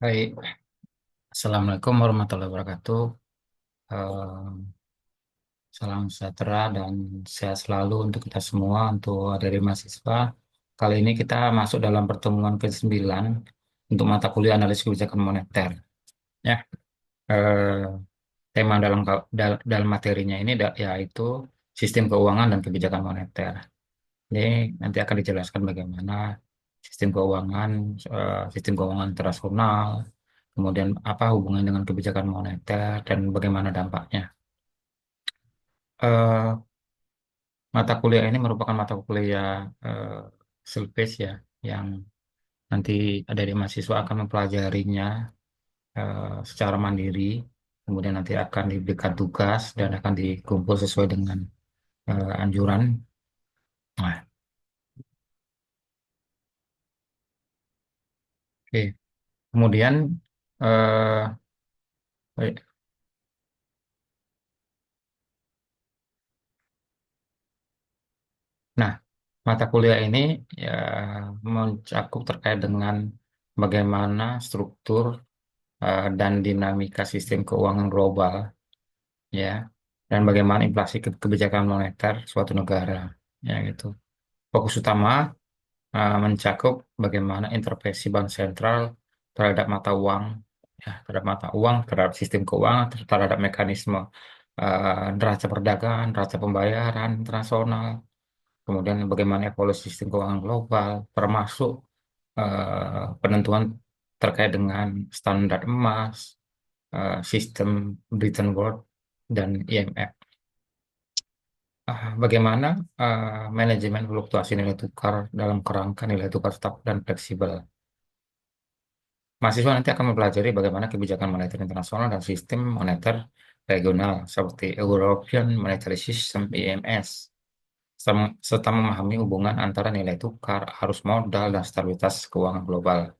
Baik, Assalamualaikum warahmatullahi wabarakatuh. Eh, Salam sejahtera dan sehat selalu untuk kita semua, untuk dari mahasiswa. Kali ini kita masuk dalam pertemuan ke-9 untuk mata kuliah analisis kebijakan moneter. Ya, eh, tema dalam materinya ini yaitu sistem keuangan dan kebijakan moneter. Ini nanti akan dijelaskan bagaimana sistem keuangan, sistem keuangan internasional, kemudian apa hubungan dengan kebijakan moneter dan bagaimana dampaknya. Eh, Mata kuliah ini merupakan mata kuliah eh, self-paced ya, yang nanti dari mahasiswa akan mempelajarinya secara mandiri, kemudian nanti akan diberikan tugas dan akan dikumpul sesuai dengan anjuran. Nah, oke. Kemudian eh, baik. Nah, mata kuliah ini ya mencakup terkait dengan bagaimana struktur dan dinamika sistem keuangan global, ya, dan bagaimana inflasi kebijakan moneter suatu negara, ya gitu. Fokus utama mencakup bagaimana intervensi bank sentral terhadap mata uang, ya, terhadap sistem keuangan, terhadap mekanisme neraca perdagangan, neraca pembayaran internasional, kemudian bagaimana evolusi sistem keuangan global, termasuk penentuan terkait dengan standar emas, sistem Bretton Woods, dan IMF. Bagaimana manajemen fluktuasi nilai tukar dalam kerangka nilai tukar tetap dan fleksibel. Mahasiswa nanti akan mempelajari bagaimana kebijakan moneter internasional dan sistem moneter regional seperti European Monetary System (EMS), serta memahami hubungan antara nilai tukar, arus modal, dan stabilitas keuangan global.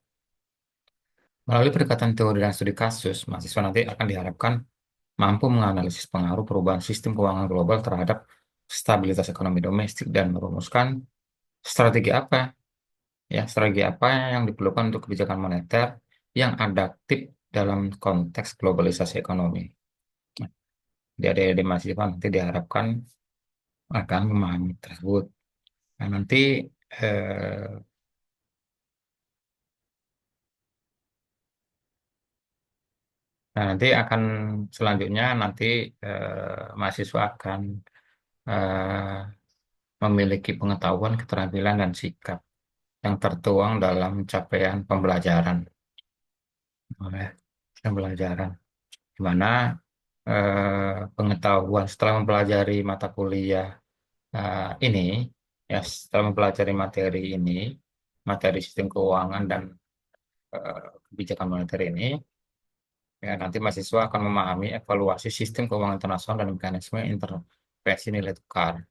Melalui pendekatan teori dan studi kasus, mahasiswa nanti akan diharapkan mampu menganalisis pengaruh perubahan sistem keuangan global terhadap stabilitas ekonomi domestik dan merumuskan strategi apa strategi apa yang diperlukan untuk kebijakan moneter yang adaptif dalam konteks globalisasi ekonomi. Jadi adik-adik mahasiswa nanti diharapkan akan memahami tersebut. Nah, eh, nanti akan selanjutnya mahasiswa akan eh, memiliki pengetahuan, keterampilan, dan sikap yang tertuang dalam capaian pembelajaran. Oleh pembelajaran, di mana pengetahuan setelah mempelajari mata kuliah ini, ya setelah mempelajari materi ini, materi sistem keuangan dan kebijakan moneter ini, ya nanti mahasiswa akan memahami evaluasi sistem keuangan internasional dan mekanisme intervensi nilai tukar.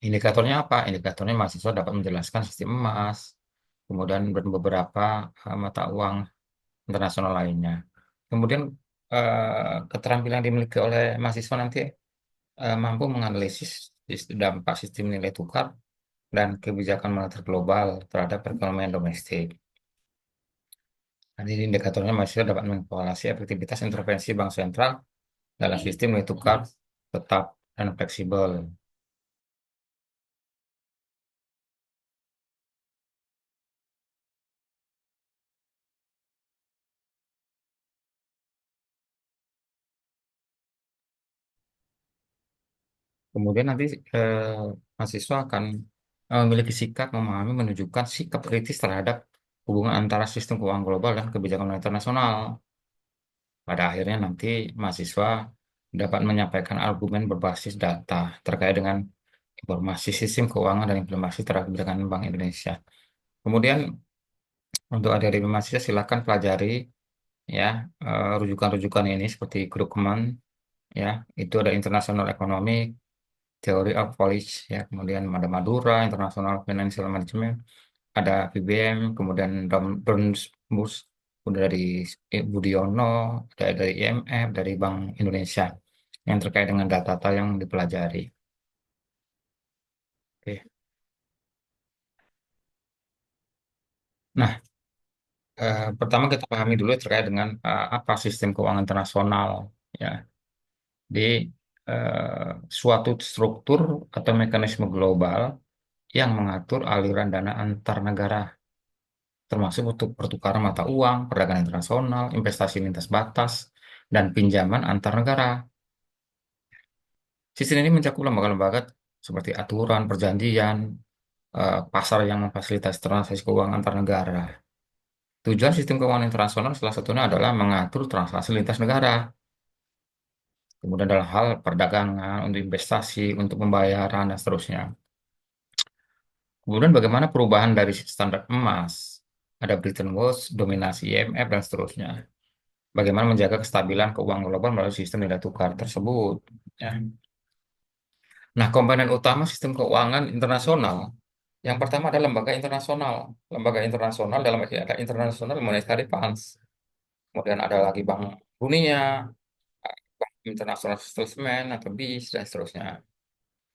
Indikatornya apa? Indikatornya mahasiswa dapat menjelaskan sistem emas, kemudian beberapa mata uang internasional lainnya. Kemudian keterampilan yang dimiliki oleh mahasiswa nanti mampu menganalisis dampak sistem nilai tukar dan kebijakan moneter global terhadap perekonomian domestik. Nanti indikatornya mahasiswa dapat mengevaluasi efektivitas intervensi bank sentral dalam sistem nilai tukar tetap dan fleksibel. Kemudian nanti eh, mahasiswa akan memiliki sikap memahami menunjukkan sikap kritis terhadap hubungan antara sistem keuangan global dan kebijakan moneter nasional. Pada akhirnya nanti mahasiswa dapat menyampaikan argumen berbasis data terkait dengan informasi sistem keuangan dan implementasi terhadap kebijakan Bank Indonesia. Kemudian untuk adik-adik mahasiswa silakan pelajari ya rujukan-rujukan ini seperti Krugman, ya itu ada International Economic Theory of Policy, ya kemudian ada Madura International Financial Management, ada PBM, kemudian Dornbus, udah dari Budiono, dari IMF, dari Bank Indonesia yang terkait dengan data-data yang dipelajari. Oke. Nah, Pertama kita pahami dulu terkait dengan apa sistem keuangan internasional. Ya, di suatu struktur atau mekanisme global yang mengatur aliran dana antar negara, termasuk untuk pertukaran mata uang, perdagangan internasional, investasi lintas batas, dan pinjaman antar negara. Sistem ini mencakup lembaga-lembaga seperti aturan, perjanjian, pasar yang memfasilitasi transaksi keuangan antar negara. Tujuan sistem keuangan internasional salah satunya adalah mengatur transaksi lintas negara, kemudian dalam hal perdagangan, untuk investasi, untuk pembayaran, dan seterusnya. Kemudian bagaimana perubahan dari standar emas, ada Bretton Woods, dominasi IMF, dan seterusnya. Bagaimana menjaga kestabilan keuangan global melalui sistem nilai tukar tersebut. Ya. Nah, komponen utama sistem keuangan internasional. Yang pertama adalah lembaga internasional. Lembaga internasional dalam arti ada International Monetary Funds. Kemudian ada lagi Bank Dunia, Bank International Settlement atau BIS, dan seterusnya.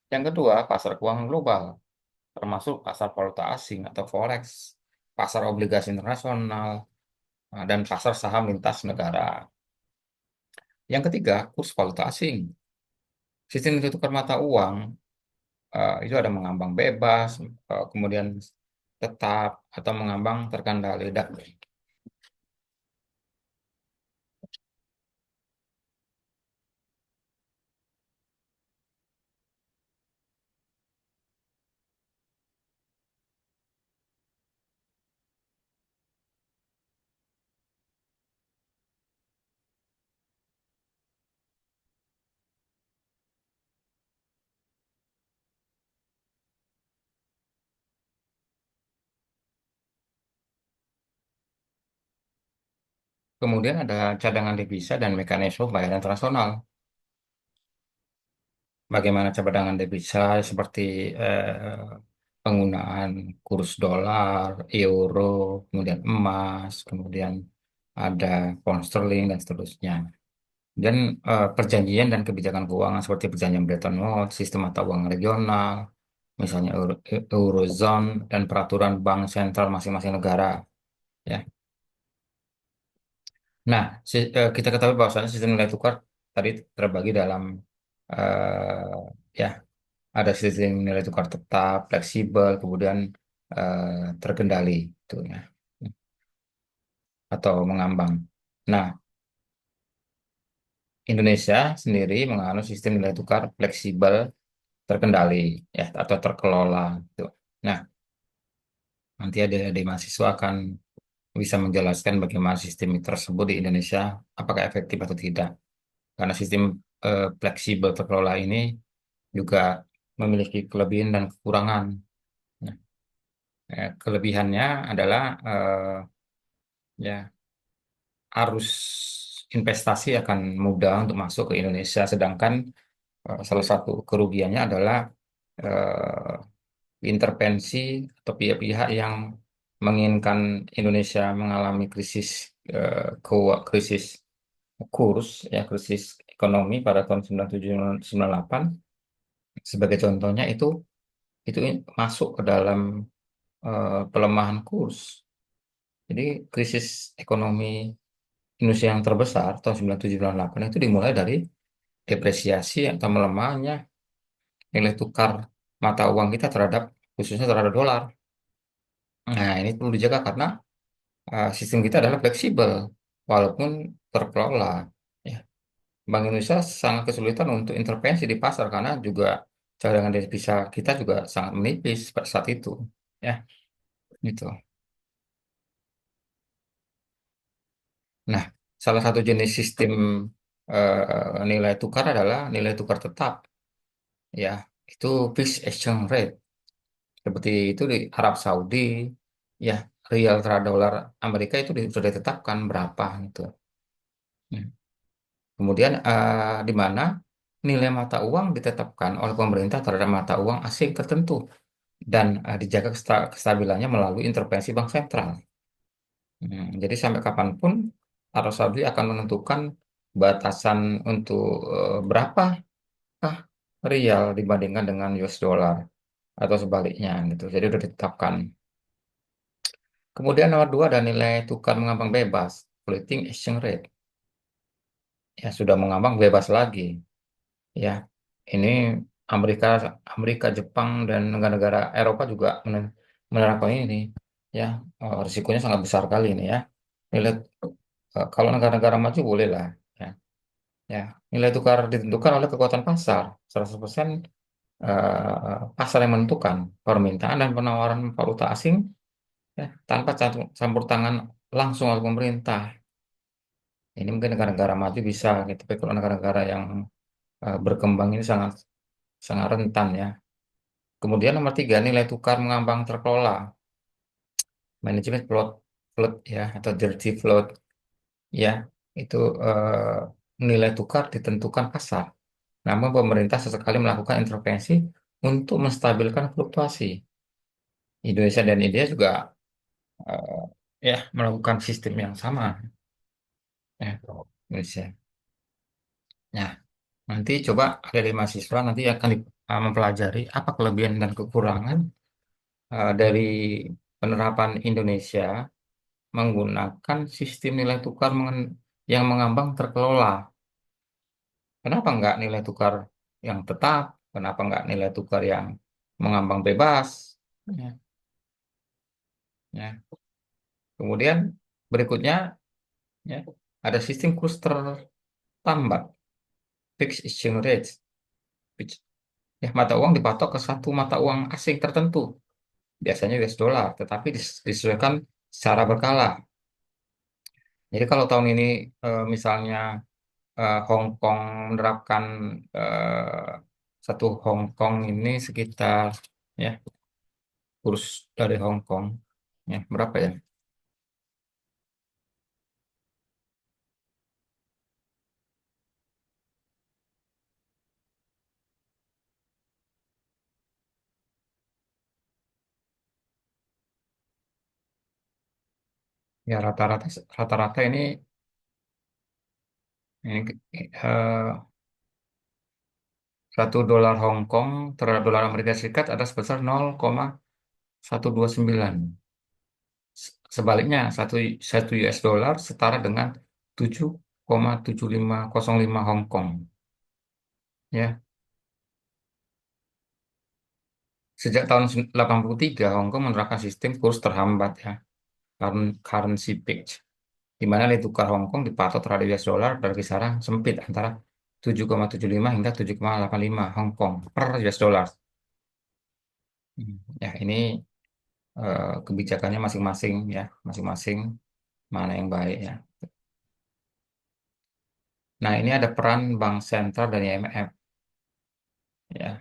Yang kedua, pasar keuangan global, termasuk pasar valuta asing atau forex, pasar obligasi internasional, dan pasar saham lintas negara. Yang ketiga, kurs valuta asing. Sistem nilai tukar mata uang itu ada mengambang bebas, kemudian tetap atau mengambang terkendali. Kemudian ada cadangan devisa dan mekanisme pembayaran internasional. Bagaimana cadangan devisa seperti penggunaan kurs dolar, euro, kemudian emas, kemudian ada pound sterling dan seterusnya. Dan perjanjian dan kebijakan keuangan seperti perjanjian Bretton Woods, sistem mata uang regional, misalnya Eurozone dan peraturan bank sentral masing-masing negara. Ya. Nah, kita ketahui bahwasanya sistem nilai tukar tadi terbagi dalam ya ada sistem nilai tukar tetap, fleksibel, kemudian terkendali, itu ya, atau mengambang. Nah, Indonesia sendiri menganut sistem nilai tukar fleksibel, terkendali, ya, atau terkelola. Gitu. Nah, nanti ada mahasiswa akan bisa menjelaskan bagaimana sistem tersebut di Indonesia, apakah efektif atau tidak. Karena sistem fleksibel terkelola ini juga memiliki kelebihan dan kekurangan. Nah, kelebihannya adalah ya arus investasi akan mudah untuk masuk ke Indonesia, sedangkan salah satu kerugiannya adalah eh, intervensi atau pihak-pihak yang menginginkan Indonesia mengalami krisis krisis kurs, ya, krisis ekonomi pada tahun 97-98. Sebagai contohnya itu masuk ke dalam pelemahan kurs. Jadi krisis ekonomi Indonesia yang terbesar tahun 97-98 itu dimulai dari depresiasi atau melemahnya nilai tukar mata uang kita terhadap, khususnya terhadap dolar. Nah, ini perlu dijaga karena sistem kita adalah fleksibel walaupun terkelola. Ya. Bank Indonesia sangat kesulitan untuk intervensi di pasar karena juga cadangan devisa kita juga sangat menipis pada saat itu. Ya, gitu. Nah, salah satu jenis sistem nilai tukar adalah nilai tukar tetap. Ya, itu fixed exchange rate. Seperti itu di Arab Saudi, ya, rial terhadap dolar Amerika itu sudah ditetapkan berapa gitu. Ya. Kemudian di mana nilai mata uang ditetapkan oleh pemerintah terhadap mata uang asing tertentu dan dijaga kestabilannya melalui intervensi bank sentral. Jadi sampai kapanpun Arab Saudi akan menentukan batasan untuk berapa rial dibandingkan dengan US dollar atau sebaliknya gitu. Jadi sudah ditetapkan. Kemudian nomor dua ada nilai tukar mengambang bebas, floating exchange rate. Ya sudah mengambang bebas lagi. Ya, ini Amerika, Amerika, Jepang dan negara-negara Eropa juga menerapkan ini. Ya, risikonya sangat besar kali ini ya. Nilai kalau negara-negara maju boleh lah. Ya, ya. Nilai tukar ditentukan oleh kekuatan pasar. 100% pasar yang menentukan permintaan dan penawaran valuta asing ya, tanpa campur tangan langsung oleh pemerintah. Ini mungkin negara-negara maju bisa gitu, tapi kalau negara-negara yang berkembang ini sangat sangat rentan ya. Kemudian nomor tiga, nilai tukar mengambang terkelola, manajemen float ya atau dirty float ya, itu nilai tukar ditentukan pasar. Namun pemerintah sesekali melakukan intervensi untuk menstabilkan fluktuasi. Indonesia dan India juga eh, ya melakukan sistem yang sama ya Indonesia. Nah, nanti coba ada di mahasiswa nanti akan mempelajari apa kelebihan dan kekurangan dari penerapan Indonesia menggunakan sistem nilai tukar yang mengambang terkelola. Kenapa nggak nilai tukar yang tetap? Kenapa nggak nilai tukar yang mengambang bebas? Ya, ya. Kemudian berikutnya ya, ada sistem kurs tertambat, fixed exchange rate. Ya, mata uang dipatok ke satu mata uang asing tertentu, biasanya US dollar, tetapi disesuaikan secara berkala. Jadi kalau tahun ini misalnya Hong Kong menerapkan satu Hong Kong ini sekitar ya kurs dari Hong Kong ya berapa ya? Ya rata-rata ini eh, 1 dolar Hong Kong terhadap dolar Amerika Serikat ada sebesar 0,129. Sebaliknya satu US dollar setara dengan 7,7505 Hong Kong. Ya, sejak tahun 83 Hong Kong menerapkan sistem kurs terhambat ya, currency page, di mana nilai tukar Hong Kong dipatok terhadap US dollar dari kisaran sempit antara 7,75 hingga 7,85 Hong Kong per US dollar. Ya, ini kebijakannya masing-masing ya, masing-masing mana yang baik ya. Nah, ini ada peran Bank Sentral dan IMF ya.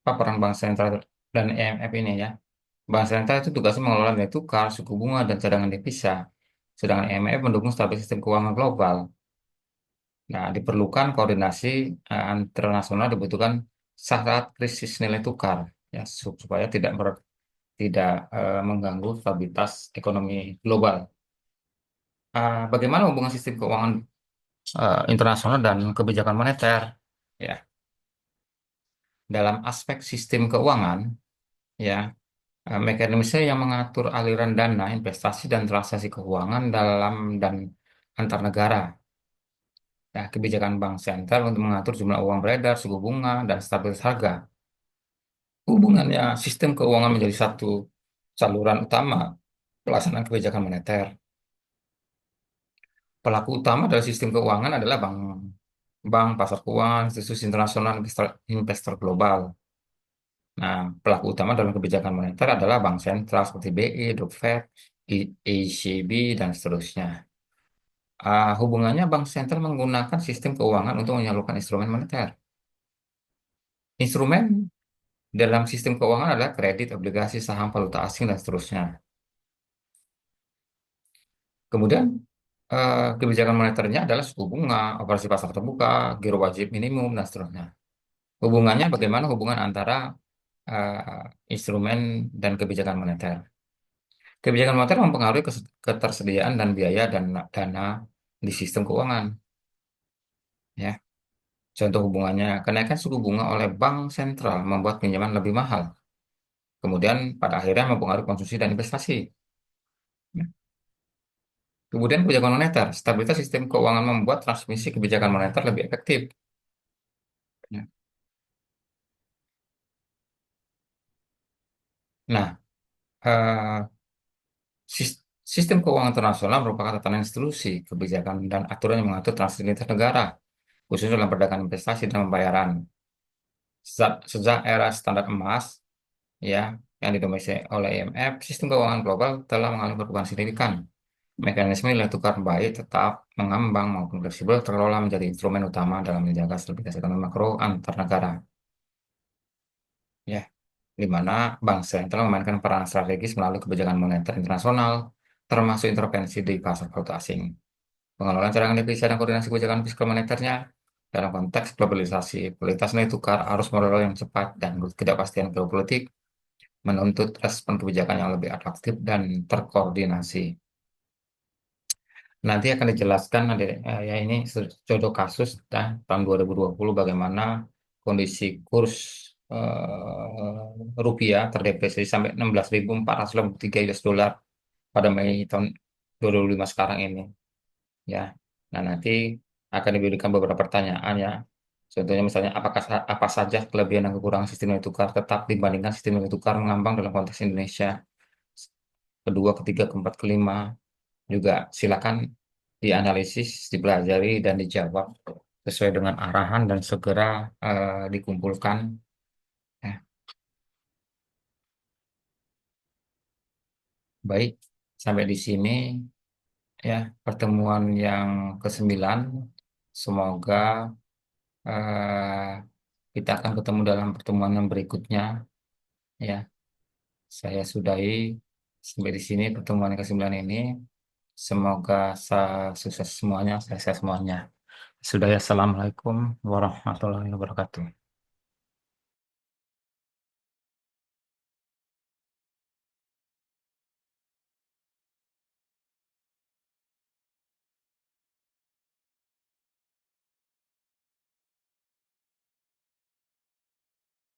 Apa peran Bank Sentral dan IMF ini ya? Bank Sentral itu tugasnya mengelola nilai tukar, suku bunga, dan cadangan devisa. Sedangkan IMF mendukung stabilitas sistem keuangan global. Nah, diperlukan koordinasi internasional dibutuhkan saat krisis nilai tukar ya supaya tidak mengganggu stabilitas ekonomi global. Bagaimana hubungan sistem keuangan internasional dan kebijakan moneter? Ya, dalam aspek sistem keuangan, ya mekanisme yang mengatur aliran dana, investasi dan transaksi keuangan dalam dan antar negara. Nah, kebijakan bank sentral untuk mengatur jumlah uang beredar, suku bunga, dan stabilitas harga. Hubungannya sistem keuangan menjadi satu saluran utama pelaksanaan kebijakan moneter. Pelaku utama dari sistem keuangan adalah bank, pasar keuangan, institusi internasional, investor global. Nah, pelaku utama dalam kebijakan moneter adalah bank sentral seperti BI, The Fed, ECB, dan seterusnya. Hubungannya bank sentral menggunakan sistem keuangan untuk menyalurkan instrumen moneter. Instrumen dalam sistem keuangan adalah kredit, obligasi, saham, valuta asing, dan seterusnya. Kemudian, kebijakan moneternya adalah suku bunga, operasi pasar terbuka, giro wajib minimum, dan seterusnya. Hubungannya bagaimana hubungan antara instrumen dan kebijakan moneter? Kebijakan moneter mempengaruhi ketersediaan dan biaya dan dana di sistem keuangan. Ya, contoh hubungannya, kenaikan suku bunga oleh bank sentral membuat pinjaman lebih mahal. Kemudian pada akhirnya mempengaruhi konsumsi dan investasi. Kemudian kebijakan moneter. Stabilitas sistem keuangan membuat transmisi kebijakan moneter lebih efektif. Ya. Nah, eh, sistem keuangan internasional merupakan tatanan institusi, kebijakan, dan aturan yang mengatur transaksi lintas negara, khususnya dalam perdagangan investasi dan pembayaran. Sejak era standar emas, ya, yang didominasi oleh IMF, sistem keuangan global telah mengalami perubahan signifikan. Mekanisme nilai tukar baik tetap mengambang maupun fleksibel terkelola menjadi instrumen utama dalam menjaga stabilitas ekonomi makro antar negara. Ya, di mana bank sentral memainkan peran strategis melalui kebijakan moneter internasional, termasuk intervensi di pasar valuta asing. Pengelolaan cadangan devisa dan koordinasi kebijakan fiskal moneternya dalam konteks globalisasi, kualitas nilai tukar, arus modal yang cepat, dan ketidakpastian geopolitik menuntut respon kebijakan yang lebih atraktif dan terkoordinasi. Nanti akan dijelaskan nanti, ya ini contoh kasus tahun 2020 bagaimana kondisi kurs rupiah terdepresiasi sampai 16.483 US dollar pada Mei tahun 2005 sekarang ini, ya. Nah, nanti akan diberikan beberapa pertanyaan, ya. Contohnya misalnya apa saja kelebihan dan kekurangan sistem nilai tukar tetap dibandingkan sistem nilai tukar mengambang dalam konteks Indonesia. Kedua, ketiga, keempat, kelima juga silakan dianalisis, dipelajari dan dijawab sesuai dengan arahan dan segera dikumpulkan. Ya, baik, sampai di sini ya pertemuan yang ke-9. Semoga eh, kita akan ketemu dalam pertemuan yang berikutnya. Ya, saya sudahi sampai di sini pertemuan yang ke-9 ini. Semoga sukses semuanya, sehat semuanya. Sudah ya, assalamualaikum warahmatullahi wabarakatuh.